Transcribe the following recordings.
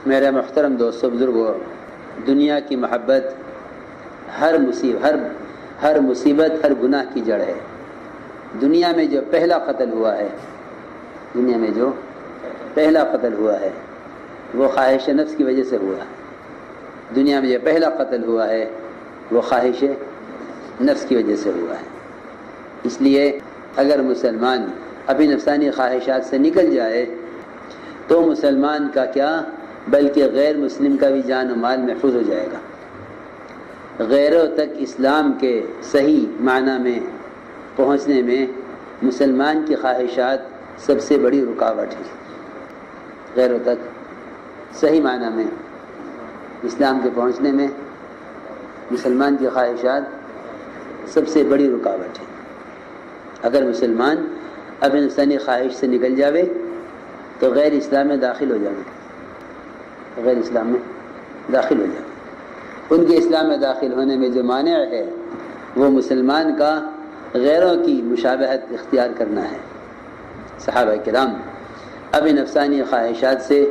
میرے محترم دوستو بزرگو، دنیا کی محبت ہر مصیبت ہر گناہ کی جڑ ہے۔ دنیا میں جو پہلا قتل ہوا ہے وہ خواہش نفس کی وجہ سے ہوا۔ دنیا میں جو پہلا قتل ہوا ہے وہ خواہش نفس کی وجہ سے ہوا ہے۔ اس لیے اگر مسلمان اپنی نفسانی خواہشات سے نکل جائے تو مسلمان کا کیا بلکہ غیر مسلم کا بھی جان و مال محفوظ ہو جائے گا۔ غیروں تک اسلام کے صحیح معنی میں پہنچنے میں مسلمان کی خواہشات سب سے بڑی رکاوٹ ہے۔ غیروں تک صحیح معنی میں اسلام کے پہنچنے میں مسلمان کی خواہشات سب سے بڑی رکاوٹ ہے۔ اگر مسلمان اپنی نفسانی خواہش سے نکل جاوے تو غیر اسلام میں داخل ہو جائے، ان کے اسلام میں داخل ہونے میں جو مانع ہے وہ مسلمان کا غیروں کی مشابہت اختیار کرنا ہے۔ صحابہ کرام اپنی نفسانی خواہشات سے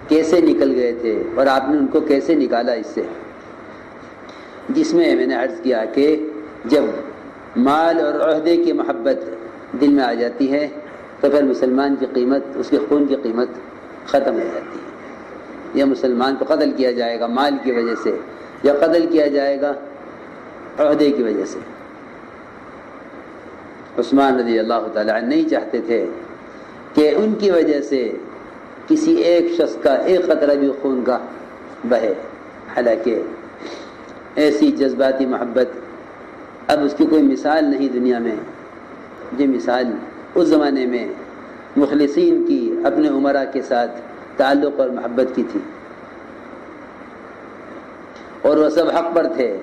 کیسے نکل گئے تھے اور آپ نے ان کو کیسے نکالا اس سے، جس میں میں نے عرض کیا کہ جب مال اور عہدے کی محبت دل میں آ جاتی ہے تو پھر مسلمان کی قیمت، اس کے خون کی قیمت ختم ہو جاتی ہے۔ یا مسلمان کو قتل کیا جائے گا مال کی وجہ سے، یا قتل کیا جائے گا عہدے کی وجہ سے۔ عثمان رضی اللہ تعالیٰ عنہ نہیں چاہتے تھے کہ ان کی وجہ سے کسی ایک شخص کا ایک قطرہ بھی خون کا بہے، حالانکہ ایسی جذباتی محبت اب اس کی کوئی مثال نہیں دنیا میں، جو مثال اس زمانے میں مخلصین کی اپنے امراء کے ساتھ تعلق اور محبت کی تھی، اور وہ سب حق پر تھے،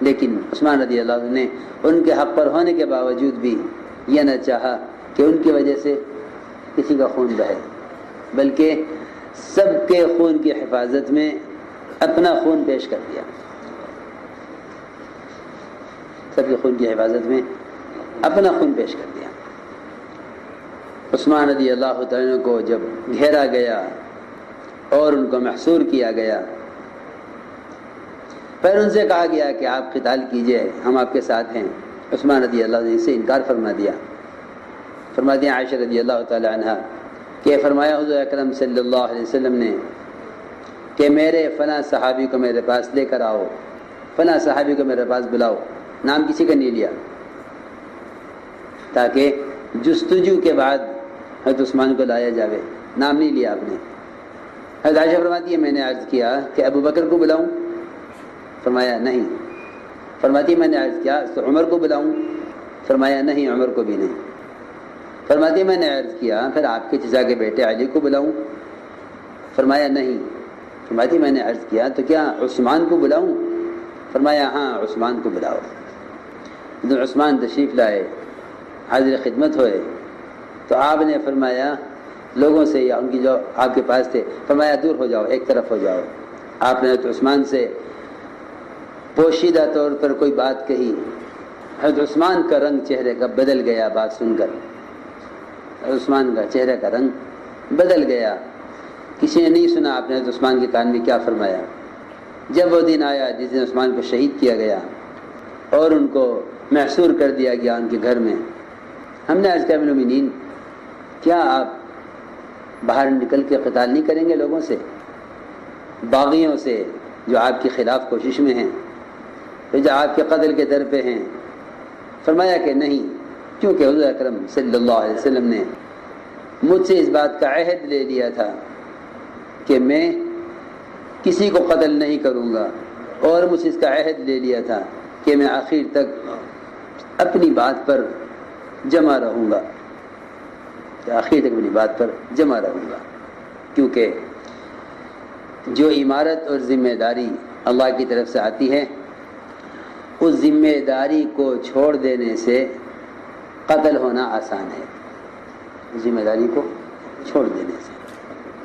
لیکن عثمان رضی اللہ عنہ نے ان کے حق پر ہونے کے باوجود بھی یہ نہ چاہا کہ ان کی وجہ سے کسی کا خون بہے، بلکہ سب کے خون کی حفاظت میں اپنا خون پیش کر دیا۔ سب کے خون کی حفاظت میں اپنا خون پیش کر دیا۔ عثمان رضی اللہ تعالیٰ کو جب گھیرا گیا اور ان کو محصور کیا گیا، پھر ان سے کہا گیا کہ آپ قتال کیجئے، ہم آپ کے ساتھ ہیں۔ عثمان رضی اللہ عنہ نے اسے انکار فرما دیا عائشہ رضی اللہ تعالی عنہ کہ فرمایا حضور اکرم صلی اللہ علیہ وسلم نے کہ میرے فلاں صحابی کو میرے پاس لے کر آؤ، فلاں صحابی کو میرے پاس بلاؤ، نام کسی کا نہیں لیا، تاکہ جستجو کے بعد حضرت عثمان کو لایا جاوے، نام نہیں لیا آپ نے۔ حضرت عائشہ فرماتی ہے میں نے عرض کیا کہ ابو بکر کو بلاؤں، فرمایا نہیں۔ فرماتی ہے میں نے عرض کیا تو عمر کو بلاؤں، فرمایا نہیں عمر کو بھی نہیں۔ فرماتی ہے میں نے عرض کیا پھر آپ کے چچا کے بیٹے علی کو بلاؤں، فرمایا نہیں۔ فرماتی میں نے عرض کیا تو کیا عثمان کو بلاؤں، فرمایا ہاں عثمان کو بلاؤ۔ جب عثمان تشریف لائے، حاضر خدمت ہوئے، تو آپ نے فرمایا لوگوں سے یا ان کی جو آپ کے پاس تھے، فرمایا دور ہو جاؤ، ایک طرف ہو جاؤ۔ آپ نے حضرت عثمان سے پوشیدہ طور پر کوئی بات کہی، حضرت عثمان کا رنگ چہرے کا بدل گیا بات سن کر، حضرت عثمان کا چہرے کا رنگ بدل گیا۔ کسی نے نہیں سنا آپ نے حضرت عثمان کے کان میں کیا فرمایا۔ جب وہ دن آیا جس دن عثمان کو شہید کیا گیا اور ان کو محصور کر دیا گیا ان کے گھر میں، ہم نے عرض کیا امیر المومنین کیا آپ باہر نکل کے قتال نہیں کریں گے لوگوں سے، باغیوں سے جو آپ کے خلاف کوشش میں ہیں، جو آپ کے قتل کے در پہ ہیں؟ فرمایا کہ نہیں، کیونکہ حضور اکرم صلی اللہ علیہ وسلم نے مجھ سے اس بات کا عہد لے لیا تھا کہ میں کسی کو قتل نہیں کروں گا، اور مجھ سے اس کا عہد لے لیا تھا کہ میں آخر تک اپنی بات پر جمع رہوں گا، کیونکہ جو امارت اور ذمہ داری اللہ کی طرف سے آتی ہے، اس ذمہ داری کو چھوڑ دینے سے قتل ہونا آسان ہے۔ ذمہ داری کو چھوڑ دینے سے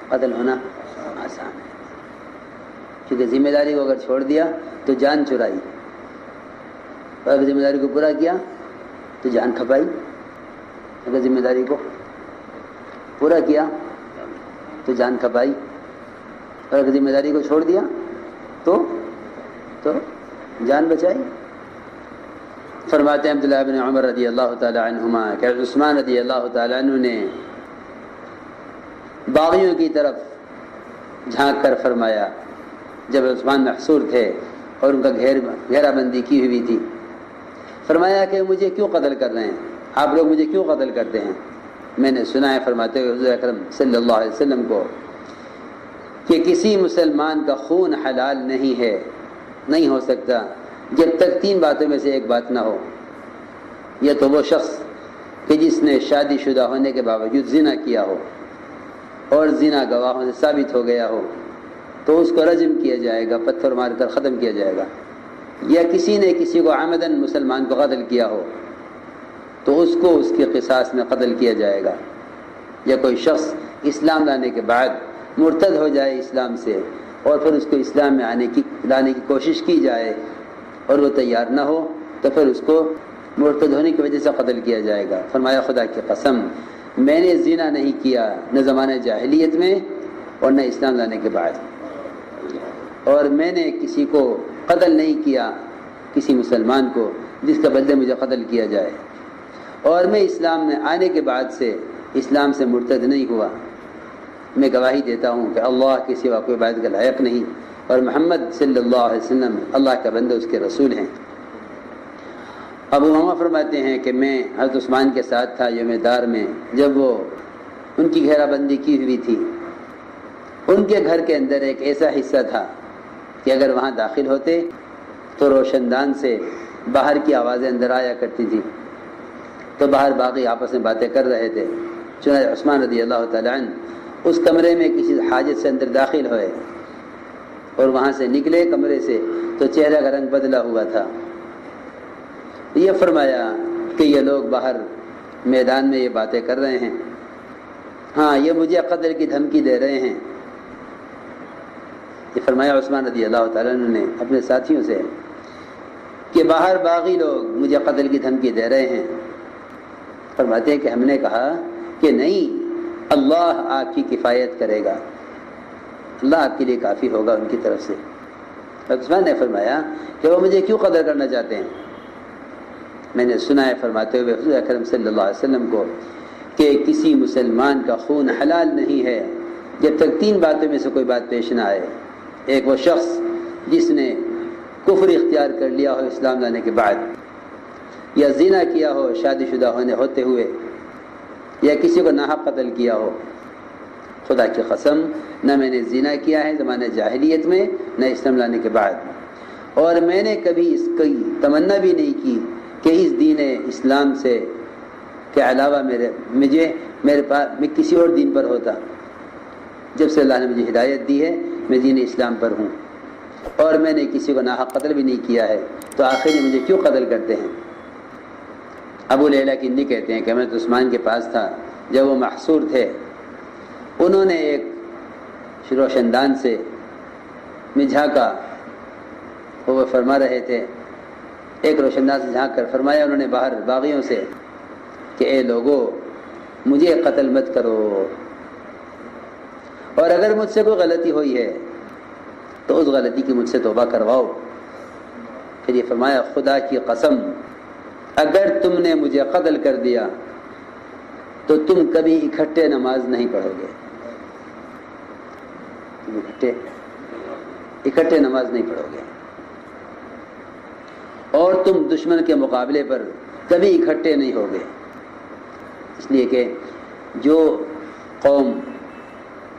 قتل ہونا آسان ہے، کیونکہ ذمہ داری کو اگر چھوڑ دیا تو جان چرائی، اور اگر ذمہ داری کو پورا کیا تو جان کھپائی۔ اگر ذمہ داری کو پورا کیا تو جان کھپائی۔ اور ذمہ داری کو چھوڑ دیا تو جان بچائی. فرماتے ہیں عبداللہ بن عمر رضی اللہ تعالی عنہما کہ عثمان رضی اللہ تعالی عنہ نے باغیوں کی طرف جھانک کر فرمایا جب عثمان محصور تھے اور ان کا گھیرا بندی کی ہوئی تھی. فرمایا کہ مجھے کیوں قتل کر رہے ہیں آپ لوگ, مجھے کیوں قتل کرتے ہیں؟ میں نے سنا ہے فرماتے ہوئے حضور اکرم صلی اللہ علیہ وسلم کو کہ کسی مسلمان کا خون حلال نہیں ہو سکتا جب تک 3 باتوں میں سے ایک بات نہ ہو. یا تو وہ شخص کہ جس نے شادی شدہ ہونے کے باوجود زنا کیا ہو اور زنا گواہوں سے ثابت ہو گیا ہو تو اس کو رجم کیا جائے گا, پتھر مار کر ختم کیا جائے گا. یا کسی نے کسی کو عمدن مسلمان کو قتل کیا ہو تو اس کو اس کے قصاص میں قتل کیا جائے گا. یا کوئی شخص اسلام لانے کے بعد مرتد ہو جائے اسلام سے اور پھر اس کو اسلام میں لانے کی کوشش کی جائے اور وہ تیار نہ ہو تو پھر اس کو مرتد ہونے کی وجہ سے قتل کیا جائے گا. فرمایا خدا کی قسم میں نے زنا نہیں کیا نہ زمانہ جاہلیت میں اور نہ اسلام لانے کے بعد, اور میں نے کسی کو قتل نہیں کیا کسی مسلمان کو جس کا بدلے مجھے قتل کیا جائے, اور میں اسلام میں آنے کے بعد سے اسلام سے مرتد نہیں ہوا. میں گواہی دیتا ہوں کہ اللہ کے سوا کوئی عبادت کا لائق نہیں اور محمد صلی اللہ علیہ وسلم اللہ کا بندہ اس کے رسول ہیں. ابو امامہ فرماتے ہیں کہ میں حضرت عثمان کے ساتھ تھا یوم دار میں جب وہ ان کی گھیرا بندی کی ہوئی تھی. ان کے گھر کے اندر ایک ایسا حصہ تھا کہ اگر وہاں داخل ہوتے تو روشن دان سے باہر کی آوازیں اندر آیا کرتی تھی. تو باہر باقی آپس میں باتیں کر رہے تھے. چنانچہ عثمان رضی اللہ تعالیٰ عنہ اس کمرے میں کسی حاجت سے اندر داخل ہوئے اور وہاں سے نکلے کمرے سے تو چہرہ کا رنگ بدلا ہوا تھا. یہ فرمایا کہ یہ لوگ باہر میدان میں یہ باتیں کر رہے ہیں, ہاں یہ مجھے قتل کی دھمکی دے رہے ہیں. یہ فرمایا عثمان رضی اللہ تعالیٰ عنہ نے اپنے ساتھیوں سے کہ باہر باغی لوگ مجھے قتل کی دھمکی دے رہے ہیں. فرماتے ہیں کہ ہم نے کہا کہ نہیں, اللہ آپ کی کفایت کرے گا, اللہ آپ کے لیے کافی ہوگا ان کی طرف سے. عثمان نے فرمایا کہ وہ مجھے کیوں قتل کرنا چاہتے ہیں؟ میں نے سنا ہے فرماتے ہوئے حضور اکرم صلی اللہ علیہ وسلم کو کہ کسی مسلمان کا خون حلال نہیں ہے جب تک 3 باتوں میں سے کوئی بات پیش نہ آئے. ایک وہ شخص جس نے کفر اختیار کر لیا ہو اسلام لانے کے بعد, یا زنا کیا ہو شادی شدہ ہوتے ہوئے, یا کسی کو ناحق قتل کیا ہو. خدا کی قسم نہ میں نے زنا کیا ہے زمانہ جاہلیت میں نہ اسلام لانے کے بعد, اور میں نے کبھی اس کی تمنا بھی نہیں کی کہ اس دین اسلام سے کے علاوہ میں کسی اور دین پر ہوتا. جب سے اللہ نے مجھے ہدایت دی ہے میں دین اسلام پر ہوں, اور میں نے کسی کو ناحق قتل بھی نہیں کیا ہے, تو آخر یہ مجھے کیوں قتل کرتے ہیں؟ ابو لیلہ کندی کہتے ہیں کہ میں تو عثمان کے پاس تھا جب وہ محصور تھے. انہوں نے ایک روشندان سے میں جھانکا, وہ فرما رہے تھے, ایک روشندان سے جھانک کر فرمایا انہوں نے باہر باغیوں سے کہ اے لوگو مجھے قتل مت کرو, اور اگر مجھ سے کوئی غلطی ہوئی ہے تو اس غلطی کی مجھ سے توبہ کرواؤ. پھر یہ فرمایا خدا کی قسم اگر تم نے مجھے قتل کر دیا تو تم کبھی اکٹھے نماز نہیں پڑھو گے, اکٹھے نماز نہیں پڑھو گے, اور تم دشمن کے مقابلے پر کبھی اکٹھے نہیں ہوگے. اس لیے کہ جو قوم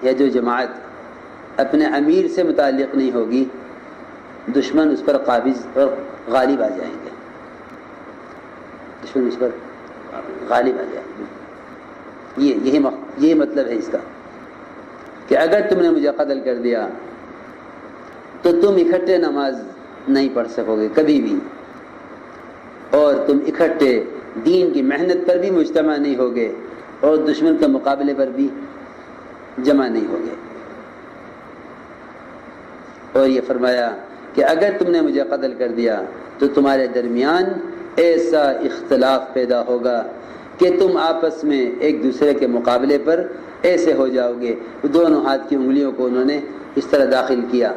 یا جو جماعت اپنے امیر سے متعلق نہیں ہوگی دشمن اس پر قابض اور غالب آ جائیں گے, دشمن اس پر غالب آ جائیں گے. یہی مطلب ہے اس کا کہ اگر تم نے مجھے قتل کر دیا تو تم اکٹھے نماز نہیں پڑھ سکو گے کبھی بھی, اور تم اکٹھے دین کی محنت پر بھی مجتمع نہیں ہوگے اور دشمن کے مقابلے پر بھی جمع نہیں ہوگے. اور یہ فرمایا کہ اگر تم نے مجھے قتل کر دیا تو تمہارے درمیان ایسا اختلاف پیدا ہوگا کہ تم آپس میں ایک دوسرے کے مقابلے پر ایسے ہو جاؤ گے. دونوں ہاتھ کی انگلیوں کو انہوں نے اس طرح داخل کیا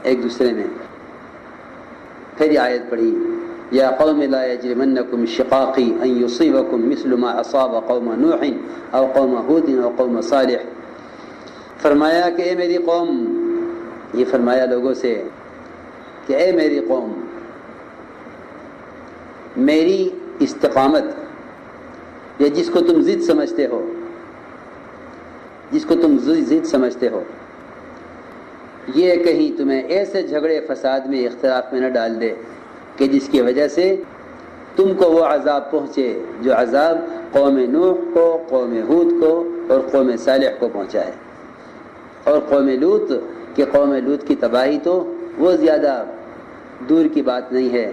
ایک دوسرے میں. پھر یہ آیت پڑھی یا قوم لا یجرمنکم شقاقی ان یصیبکم مثل ما اصاب قوم نوح او قوم ہود او قوم صالح. فرمایا کہ اے میری قوم، یہ فرمایا لوگوں سے کہ اے میری قوم، میری استقامت یا جس کو تم ضد سمجھتے ہو، جس کو تم ضد سمجھتے ہو، یہ کہیں تمہیں ایسے جھگڑے فساد میں اختلاف میں نہ ڈال دے کہ جس کی وجہ سے تم کو وہ عذاب پہنچے جو عذاب قوم نوح کو، قوم ہود کو اور قوم صالح کو پہنچا ہے. اور قوم لوط کہ قوم لوط کی تباہی تو وہ زیادہ دور کی بات نہیں ہے،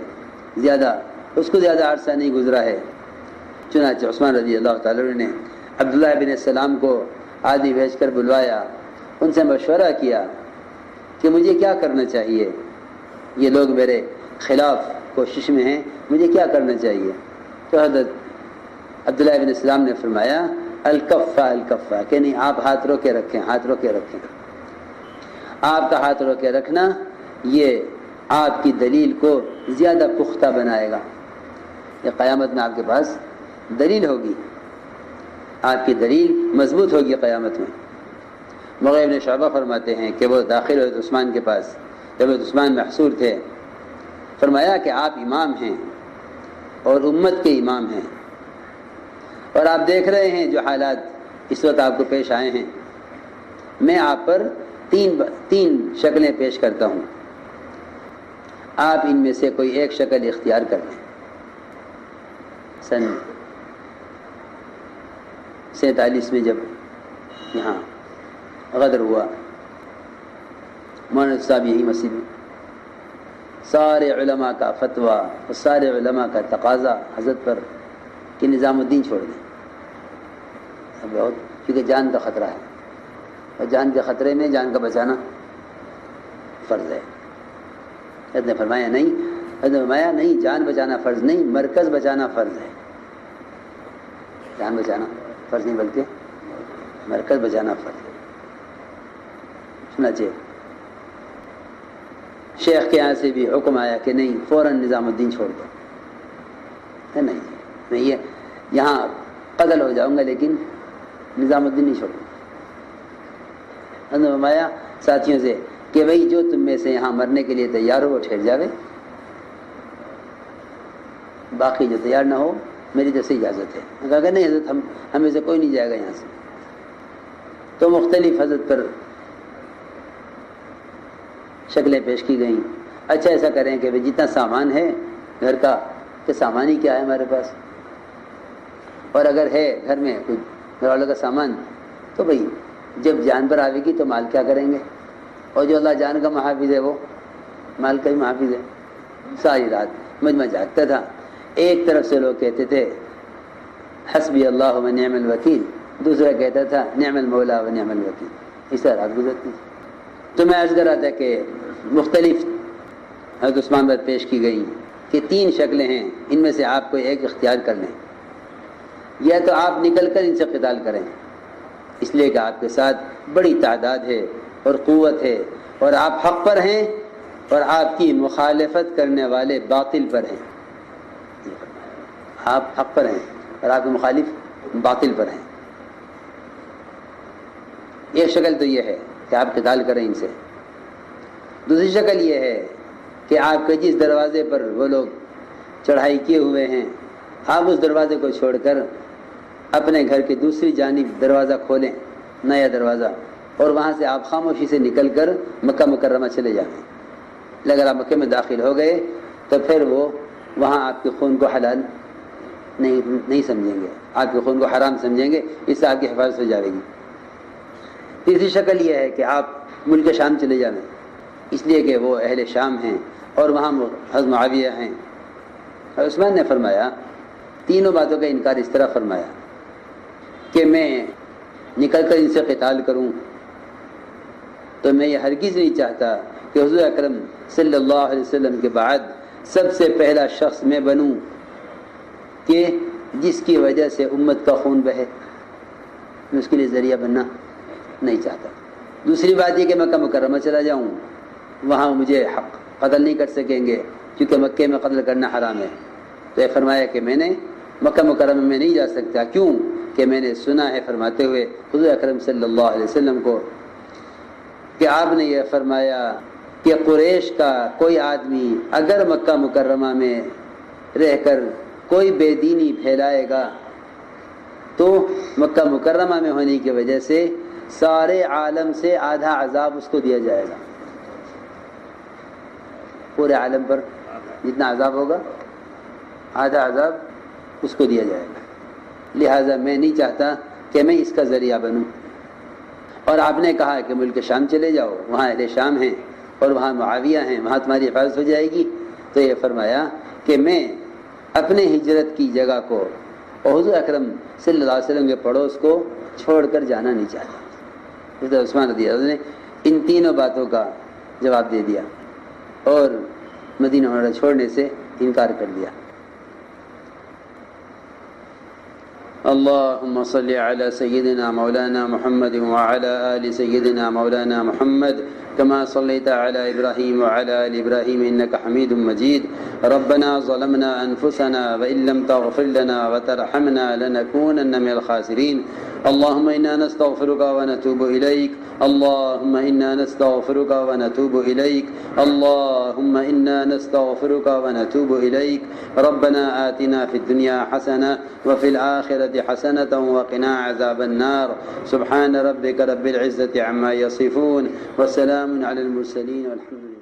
اس کو زیادہ عرصہ نہیں گزرا ہے. چنانچہ عثمان رضی اللہ تعالیٰ عنہ نے عبداللہ بن السلام کو آدمی بھیج کر بلوایا، ان سے مشورہ کیا کہ مجھے کیا کرنا چاہیے، یہ لوگ میرے خلاف کوشش میں ہیں، مجھے کیا کرنا چاہیے. تو حضرت عبداللہ بن السلام نے فرمایا الکفہ الکفہ، کہ نہیں آپ ہاتھ رو کے رکھیں، ہاتھ رو کے رکھیں. آپ کا ہاتھ رو کے رکھنا یہ آپ کی دلیل کو زیادہ پختہ بنائے گا. یہ قیامت میں آپ کے پاس دلیل ہوگی، آپ کی دلیل مضبوط ہوگی قیامت میں. مغیرہ بن شعبہ فرماتے ہیں کہ وہ داخل ہوئے عثمان کے پاس جب عثمان محصور تھے. فرمایا کہ آپ امام ہیں اور امت کے امام ہیں، اور آپ دیکھ رہے ہیں جو حالات اس وقت آپ کو پیش آئے ہیں. میں آپ پر تین شکلیں پیش کرتا ہوں، آپ ان میں سے کوئی ایک شکل اختیار کر لیں. سن 47 میں جب یہاں غدر ہوا، مولانا صاحب یہی مسجد میں سارے علماء کا فتویٰ اور سارے علماء کا تقاضا حضرت پر کہ نظام الدین چھوڑ دیں، بہت کیونکہ جان کا خطرہ ہے، اور جان کے خطرے میں جان کا بچانا فرض ہے. حضرت نے فرمایا نہیں، جان بچانا فرض نہیں، مرکز بچانا فرض ہے. جان بچانا فرض نہیں بلکہ مرکز بچانا فرض ہے. سنچے شیخ کے یہاں سے بھی حکم آیا کہ نہیں، فوراً نظام الدین چھوڑ دو. نہیں میں یہ یہاں قتل ہو جاؤں گا لیکن نظام الدین نہیں چھوڑوں. فرمایا ساتھیوں سے کہ بھائی جو تم میں سے یہاں مرنے کے لیے تیار ہو وہ ٹھہر جاوے، باقی جو تیار نہ ہو میری طرف سے اجازت ہے. کہا کہ نہیں حضرت ہمیں سے کوئی نہیں جائے گا یہاں سے. تو مختلف حضرت پر شکلیں پیش کی گئیں. اچھا ایسا کریں کہ جتنا سامان ہے گھر کا، کہ سامان ہی کیا ہے ہمارے پاس، اور اگر ہے گھر میں کچھ گھر والوں کا سامان تو بھائی جب جان پر آئے گی تو مال کیا کریں گے، اور جو اللہ جان کا محافظ ہے وہ مال کا ہی محافظ ہے. ساری رات مجمع جاگتا تھا. ایک طرف سے لوگ کہتے تھے حسبی اللہ و نعم الوکیل، دوسرا کہتا تھا نعم المولا و نعم الوکیل. اس طرح رات گزرتی تھی. تو میں عرض کر رہا تھا کہ مختلف حضرت عثمان پر پیش کی گئی کہ 3 شکلیں ہیں، ان میں سے آپ کوئی ایک اختیار کر لیں، یا تو آپ نکل کر ان سے قتال کریں، اس لیے کہ آپ کے ساتھ بڑی تعداد ہے اور قوت ہے، اور آپ حق پر ہیں اور آپ کی مخالفت کرنے والے باطل پر ہیں. آپ حق پر ہیں اور آپ کے مخالف باطل پر ہیں. ایک شکل تو یہ ہے کہ آپ قتال کریں ان سے. دوسری شکل یہ ہے کہ آپ کے جس دروازے پر وہ لوگ چڑھائی کیے ہوئے ہیں آپ اس دروازے کو چھوڑ کر اپنے گھر کے دوسری جانب دروازہ کھولیں، نیا دروازہ، اور وہاں سے آپ خاموشی سے نکل کر مکہ مکرمہ چلے جائیں. اگر آپ مکہ میں داخل ہو گئے تو پھر وہ وہاں آپ کے خون کو حلال نہیں سمجھیں گے، آپ کے خون کو حرام سمجھیں گے، اس سے آپ کی حفاظت ہو جائے گی. تیسری شکل یہ ہے کہ آپ ملک شام چلے جائیں، اس لیے کہ وہ اہل شام ہیں اور وہاں حضرت معاویہ ہیں. اور عثمان نے فرمایا تینوں باتوں کا انکار اس طرح فرمایا کہ میں نکل کر ان سے قتال کروں تو میں یہ ہرگز نہیں چاہتا کہ حضور اکرم صلی اللہ علیہ وسلم کے بعد سب سے پہلا شخص میں بنوں کہ جس کی وجہ سے امت کا خون بہے. میں اس کے لیے ذریعہ بننا نہیں چاہتا. دوسری بات یہ کہ مکہ مکرمہ چلا جاؤں، وہاں مجھے قتل نہیں کر سکیں گے کیونکہ مکے میں قتل کرنا حرام ہے۔ تو یہ فرمایا کہ میں نے مکہ مکرمہ میں نہیں جا سکتا، کیوں کہ میں نے سنا ہے فرماتے ہوئے حضور اکرم صلی اللہ علیہ وسلم کو کہ آپ نے یہ فرمایا کہ قریش کا کوئی آدمی اگر مکہ مکرمہ میں رہ کر کوئی بے دینی پھیلائے گا تو مکہ مکرمہ میں ہونے کی وجہ سے سارے عالم سے آدھا عذاب اس کو دیا جائے گا، پورے عالم پر جتنا عذاب ہوگا آدھا عذاب اس کو دیا جائے گا۔ لہٰذا میں نہیں چاہتا کہ میں اس کا ذریعہ بنوں۔ اور آپ نے کہا کہ ملک شام چلے جاؤ، وہاں اہل شام ہیں اور وہاں معاویہ ہیں، وہاں تمہاری حفاظت ہو جائے گی۔ تو یہ فرمایا کہ میں اپنے ہجرت کی جگہ کو اور حضور اکرم صلی اللہ علیہ وسلم کے پڑوس کو چھوڑ کر جانا نہیں چاہتا۔ حضرت عثمان رضی اللہ عنہ نے ان تینوں باتوں کا جواب دے دیا اور مدینہ منورہ چھوڑنے سے انکار کر دیا۔ اللهم صل على سيدنا مولانا محمد وعلى آل سيدنا مولانا محمد كما صليت على إبراهيم وعلى آل إبراهيم إنك حميد مجيد. ربنا ظلمنا أنفسنا وإن لم تغفر لنا وترحمنا لنكونن من الخاسرين. اللهم إنا نستغفرك ونتوب إليك. اللهم إنا نستغفرك ونتوب إليك. اللهم إنا نستغفرك ونتوب إليك. ربنا آتنا في الدنيا حسنة وفي الآخرة حسنة وقنا عذاب النار. سبحان ربك رب العزة عما يصفون وسلام على المرسلين والحمد لله.